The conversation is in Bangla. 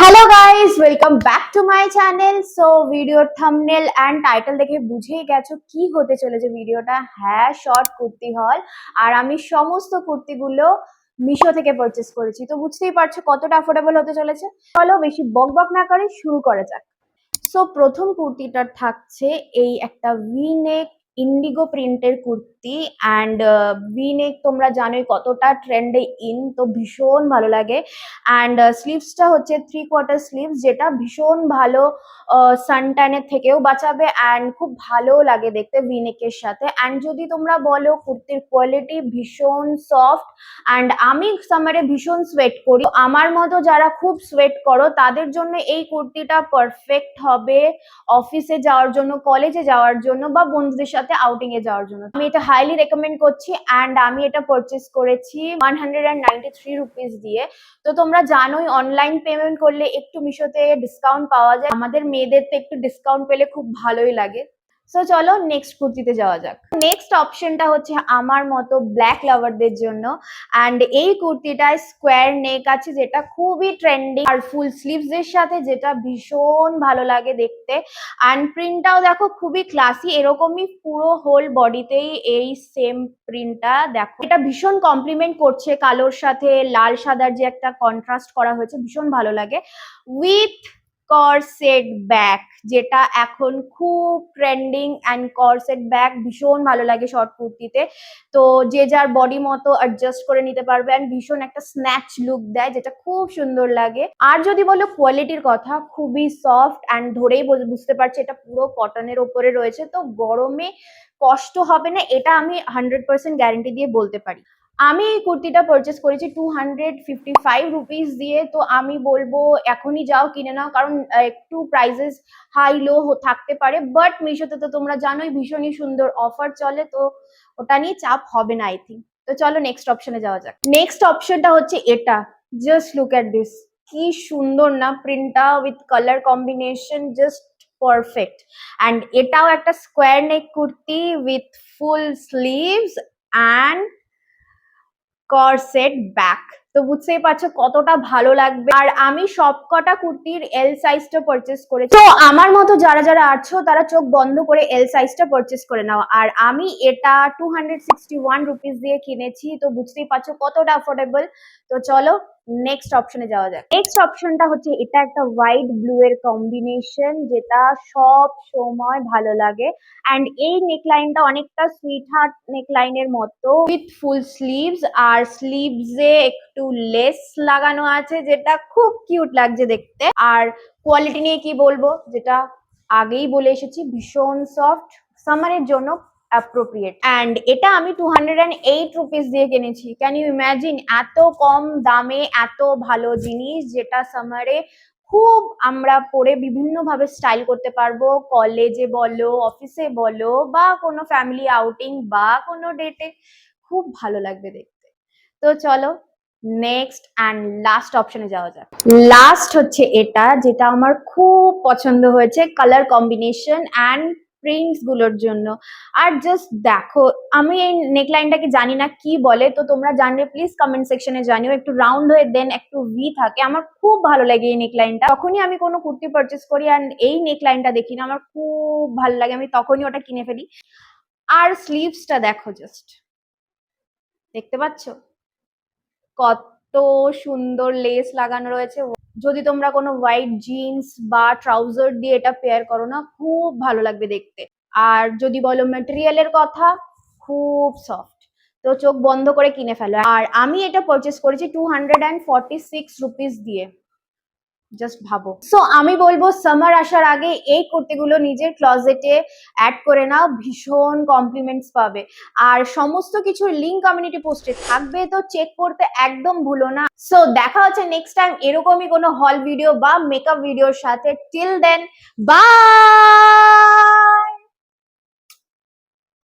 Hello guys, welcome back to my channel. So ভিডিওর থাম্বনেল অ্যান্ড টাইটেল দেখে বুঝেই গেছো কি হতে চলেছে ভিডিওটা। হ্যাঁ, শর্ট কুর্তি হল। আর আমি সমস্ত কুর্তিগুলো মিশো থেকে পারচেস করেছি, তো বুঝতেই পারছো কতটা অ্যাফোর্ডেবল হতে চলেছে। চলো বেশি বক বক না করে শুরু করা যাক। সো প্রথম কুর্তিটা থাকছে এই একটা ভি নেক ইন্ডিগো প্রিন্টের কুর্তি। অ্যান্ড ভি নেক তোমরা জানোই কতটা ট্রেন্ডে ইন, তো ভীষণ ভালো লাগে। অ্যান্ড স্লিভসটা হচ্ছে 3/4 স্লিভস, যেটা ভীষণ ভালো সানট্যানের থেকেও বাঁচাবে অ্যান্ড খুব ভালো লাগে দেখতে ভি নেকের সাথে। অ্যান্ড যদি তোমরা বলো কুর্তির কোয়ালিটি ভীষণ সফট, অ্যান্ড আমি সামারে ভীষণ সোয়েট করি, আমার মতো যারা খুব সোয়েট করো তাদের জন্য এই কুর্তিটা পারফেক্ট হবে অফিসে যাওয়ার জন্য, কলেজে যাওয়ার জন্য বা বন্ধুদের সাথে আউটিং এ যাওয়ার জন্য। আমি এটা হাইলি রেকমেন্ড করছি। অ্যান্ড আমি এটা পারচেস করেছি 193 রুপিস দিয়ে। তো তোমরা জানোই অনলাইন পেমেন্ট করলে একটু মিশোতে ডিসকাউন্ট পাওয়া যায়, আমাদের মেয়েদের তো একটু ডিসকাউন্ট পেলে খুব ভালোই লাগে। সো চলো নেক্সট কুর্তিতে যাওয়া যাক। নেক্সট অপশনটা হচ্ছে আমার মতো ব্ল্যাক লাভারদের জন্য। অ্যান্ড এই কুর্তিটায় স্কোয়ার নেক আছে, যেটা খুবই ট্রেন্ডিং, আর ফুল স্লিভস এর সাথে, যেটা ভীষণ ভালো লাগে দেখতে। অ্যান্ড প্রিন্টটাও দেখো খুবই ক্লাসি, এরকমই পুরো হোল বডিতেই এই সেম প্রিন্টটা দেখো। এটা ভীষণ কমপ্লিমেন্ট করছে কালোর সাথে লাল সাদার যে একটা কন্ট্রাস্ট করা হয়েছে, ভীষণ ভালো লাগে। উইথ করসেট ব্যাক, যেটা এখন খুব ট্রেন্ডিং। অ্যান্ড করসেট ব্যাক ভীষণ ভালো লাগে শর্ট কুর্তিতে, তো যে যার বডি মতো অ্যাডজাস্ট করে নিতে পারবে। অ্যান্ড ভীষণ একটা স্ন্যাচ লুক দেয়, যেটা খুব সুন্দর লাগে। আর যদি বলো কোয়ালিটির কথা, খুবই সফট অ্যান্ড ধরেই বুঝতে পারছি এটা পুরো কটনের ওপরে রয়েছে, তো গরমে কষ্ট হবে না, এটা আমি 100% গ্যারেন্টি দিয়ে বলতে পারি। আমি এই কুর্তিটা পারচেস করেছি 255 রুপিস দিয়ে। তো আমি বলবো এখনই যাও কিনে নাও, কারণ একটু প্রাইসেস হাই লো থাকতে পারে, বাট মিশোতে তো তোমরা জানোই ভীষণই সুন্দর অফার চলে, তো ওটা নিয়ে চাপ হবে না আই থিঙ্ক। তো চলো নেক্সট অপশনে যাওয়া যাক। নেক্সট অপশনটা হচ্ছে এটা। জাস্ট লুক এট দিস, কি সুন্দর না প্রিন্টটা, with colour combination just perfect. And এটাও একটা square neck kurti with full sleeves and corset back. তো বুঝতেই পারছো কতটা ভালো লাগবে। আর আমি সবকটা কুর্তির এল সাইজটা পারচেস করেছি, তো আমার মতো যারা যারা আছো তারা চোখ বন্ধ করে এল সাইজটা পারচেস করে নাও। আর আমি এটা 261 রুপিস দিয়ে কিনেছি, তো বুঝতেই পারছো কতটা অ্যাফোর্ডেবল। তো চলো নেক্সট অপশনে যাওয়া যাক। নেক্সট অপশনটা হচ্ছে এটা একটা হোয়াইট ব্লু এর কম্বিনেশন, যেটা সব সময় ভালো লাগে। অ্যান্ড এই নেকলাইনটা অনেকটা সুইট হার্ট নেকলাইনের মতো, উইথ ফুল স্লিভস, আর স্লিভসে একটু লেস লাগানো আছে, যেটা খুব কিউট লাগছে দেখতে। আর কোয়ালিটি নিয়ে কি বলবো, যেটা আগেই বলে এসেছি, ভীষণ সফট, সামারের জন্য অ্যাপ্রোপ্রিয়েট। অ্যান্ড এটা আমি 208 রুপিস দিয়ে কিনেছি। ক্যান ইউ ইমাজিন, এত কম দামে এত ভালো জিনিস, যেটা সামারে খুব আমরা পরে বিভিন্ন ভাবে স্টাইল করতে পারবো, কলেজে বলো, অফিসে বলো, বা কোনো ফ্যামিলি আউটিং বা কোনো ডেটে খুব ভালো লাগবে দেখতে। তো চলো নেক্সট অ্যান্ড লাস্ট অপশনে যাওয়া যাক। লাস্ট হচ্ছে এটা, যেটা আমার খুব পছন্দ হয়েছে কালার কম্বিনেশন অ্যান্ড প্রিন্টস গুলোর জন্য। আর জাস্ট দেখো, আমি এই নেকলাইনটাকে জানি না কি বলে, তো তোমরা জানলে প্লিজ কমেন্ট সেকশনে জানিও। একটু রাউন্ড হয়ে দেন একটু ভি থাকে, আমার খুব ভালো লাগে এই নেকলাইনটা। তখনই আমি কোনো কুর্তি পারচেস করি আর এই নেকলাইনটা দেখি না, আমার খুব ভালো লাগে, আমি তখনই ওটা কিনে ফেলি। আর স্লিভসটা দেখো, জাস্ট দেখতে পাচ্ছ কত সুন্দর লেস লাগানো রয়েছে। যদি তোমরা কোনো হোয়াইট জিন্স বা ট্রাউজার দিয়ে এটা পেয়ার করো না, খুব ভালো লাগবে দেখতে। আর যদি বলো ম্যাটেরিয়ালের কথা, খুব সফট, তো চোখ বন্ধ করে কিনে ফেলো। আর আমি এটা পারচেস করেছি 246 রুপিস দিয়ে, জাস্ট ভাবো। সো আমি বলবো সামার আসার আগে এই কুর্তিগুলো নিজের ক্লজেটে অ্যাড করে নাও, ভীষণ কমপ্লিমেন্টস পাবে। আর সমস্ত কিছুর লিঙ্ক কমিউনিটি পোস্টে থাকবে, তো চেক করতে একদম ভুলো না। সো দেখা হচ্ছে নেক্সট টাইম এরকমই কোনো হল ভিডিও বা মেকআপ ভিডিওর সাথে। Till then, by.